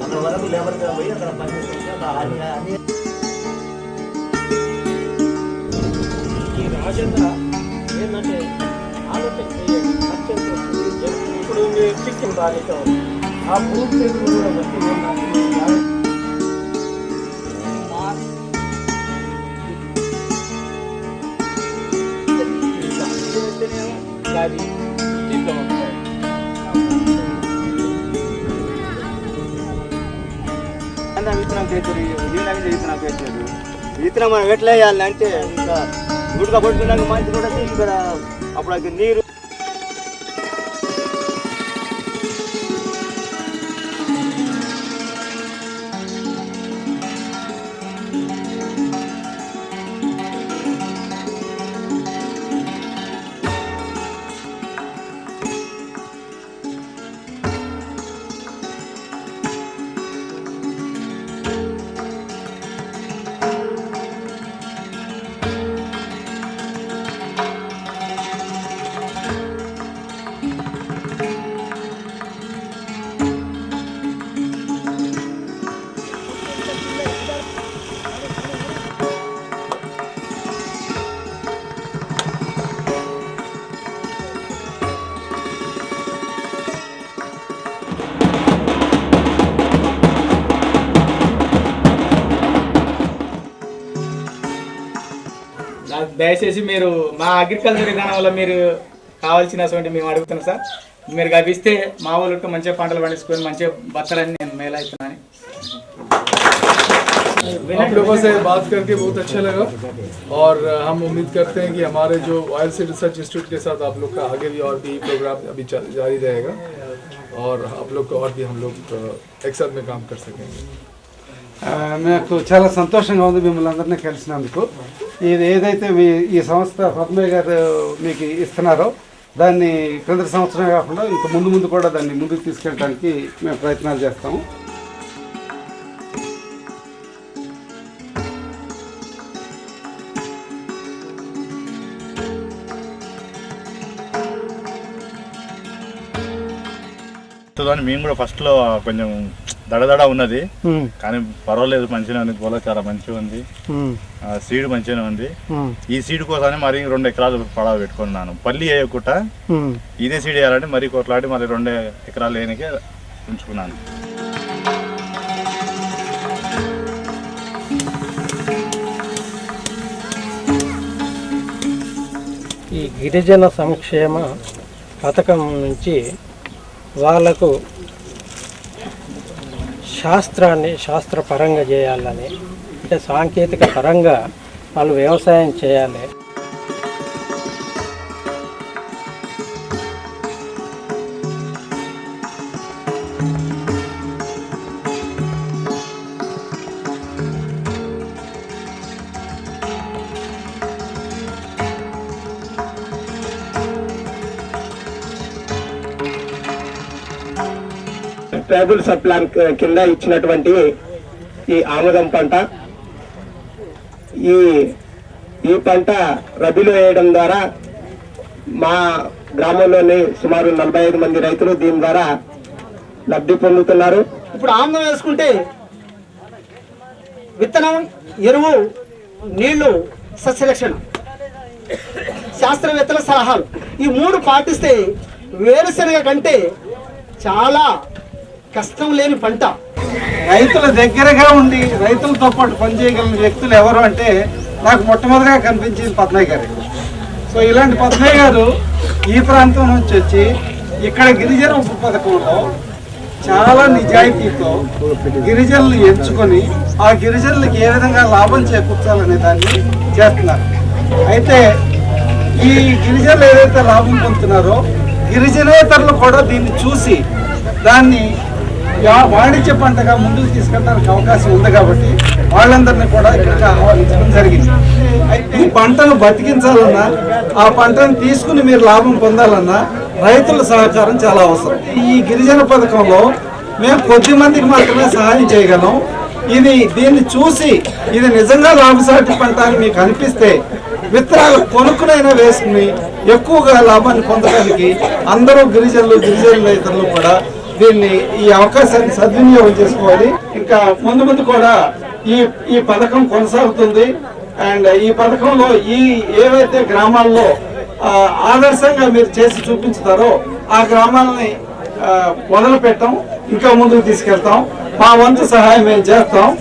అక్కడ వరకు లేబర్గా పోయి అక్కడ పనిచేస్తుంటే ఈ రాజేంద్ర ఏంటంటే ఆలోచన చేయండి. ఇప్పుడు మీరు చిక్కిన బాధ్యత ఆ పూర్తి కూడా బట్టి విత్తనం మనం ఎట్లా వేయాలంటే ఇంకా గుడ్గా పడుతున్నాక మంచి కూడా ఇక్కడ అప్పుడు నీరు దయచేసి మీరు మా అగ్రికల్చర్ విధానం వల్ల మీరు కావాల్సినటువంటి మేము అడుగుతున్నాం సార్. మీరు గవిస్తే మా ఊళ్ళో మంచిగా పంటలు పండించుకొని మంచిగా బతకాలని నేను మేలవుతున్నాను. आप लोगों से बात करके बहुत अच्छा लगा और हम उम्मीद करते हैं कि हमारे जो ऑयल सीड रिसर्च इंस्टीट्यूट के साथ आप लोग का आगे भी और भी प्रोग्राम अभी जारी रहेगा और आप लोग को और भी हम लोग एक साथ में काम कर सकेंगे. నాకు చాలా సంతోషంగా ఉంది మిమ్మల్ని అందరినీ కలిసినందుకు. ఇది ఏదైతే ఈ సంస్థ పద్మయ్య గారు మీకు ఇస్తున్నారో దాన్ని క్రింద సంవత్సరమే కాకుండా ఇంకా ముందు కూడా దాన్ని ముందుకు తీసుకెళ్ళడానికి మేము ప్రయత్నాలు చేస్తాము. మేము కూడా ఫస్ట్ లో కొంచెం దడదడ ఉన్నది కానీ పర్వాలేదు, మంచిగా ఉంది. పొలం చాలా మంచిగా ఉంది, సీడ్ మంచిగానే ఉంది. ఈ సీడ్ కోసమే మరి 2 ఎకరాలు పడవ పెట్టుకున్నాను. పల్లి వేయకుండా ఇదే సీడ్ వేయాలంటే మరి కొట్లాడి మరి 2 ఎకరాలు వేయనికే ఉంచుకున్నాను. ఈ గిరిజన సంక్షేమ పథకం నుంచి వాళ్ళకు శాస్త్రపరంగా చేయాలని, అంటే సాంకేతిక పరంగా వాళ్ళు వ్యవసాయం చేయాలి. ట్రైబల్ సబ్ ప్లాన్ కింద ఇచ్చినటువంటి ఈ ఆముదం పంట, ఈ పంట రబీలో వేయడం ద్వారా మా గ్రామంలోని సుమారు 45 మంది రైతులు దీని ద్వారా లబ్ధి పొందుతున్నారు. ఇప్పుడు ఆముదం వేసుకుంటే విత్తనం, ఎరువు, నీళ్లు, సస్యరక్షణ, శాస్త్రవేత్తల సలహాలు ఈ 3 పాటిస్తే వేరుశనగ కంటే చాలా కష్టం లేని పంట. రైతుల దగ్గరగా ఉండి రైతులతో పాటు పనిచేయగలిగిన వ్యక్తులు ఎవరు అంటే నాకు మొట్టమొదటిగా కనిపించింది పద్మయ్య గారు. సో ఇలాంటి పద్మయ్య గారు ఈ ప్రాంతం నుంచి వచ్చి ఇక్కడ గిరిజన ఉప పథకంలో చాలా నిజాయితీతో గిరిజనులు ఎంచుకొని ఆ గిరిజనులకు ఏ విధంగా లాభం చేకూర్చాలనే దాన్ని చేస్తున్నారు. అయితే ఈ గిరిజనులు ఏదైతే లాభం పొందుతున్నారో గిరిజనేతరులు కూడా దీన్ని చూసి దాన్ని వాణిజ్య పంటగా ముందుకు తీసుకెళ్ళడానికి అవకాశం ఉంది కాబట్టి వాళ్ళందరినీ కూడా ఇక్కడికి ఆహ్వానించడం జరిగింది. ఈ పంటను బతికించాలన్నా, ఆ పంటను తీసుకుని మీరు లాభం పొందాలన్నా రైతుల సహకారం చాలా అవసరం. ఈ గిరిజన పథకంలో మేము కొద్ది మందికి మాత్రమే సహాయం చేయగలం. దీన్ని చూసి ఇది నిజంగా లాభసాటి పంట అని మీకు అనిపిస్తే విత్తనాలు కొనుక్కునైనా వేసుకుని ఎక్కువగా లాభాన్ని పొందడానికి అందరూ గిరిజనులు రైతులు కూడా దీన్ని ఈ అవకాశాన్ని సద్వినియోగం చేసుకోవాలి. ఇంకా ముందు ముందు కూడా ఈ పథకం కొనసాగుతుంది. అండ్ ఈ పథకంలో ఏవైతే గ్రామాల్లో ఆదర్శంగా మీరు చేసి చూపించుతారో ఆ గ్రామాలని మొదలు పెట్టాం, ఇంకా ముందుకు తీసుకెళ్తాం. మా వంతు సహాయం మేము చేస్తాం.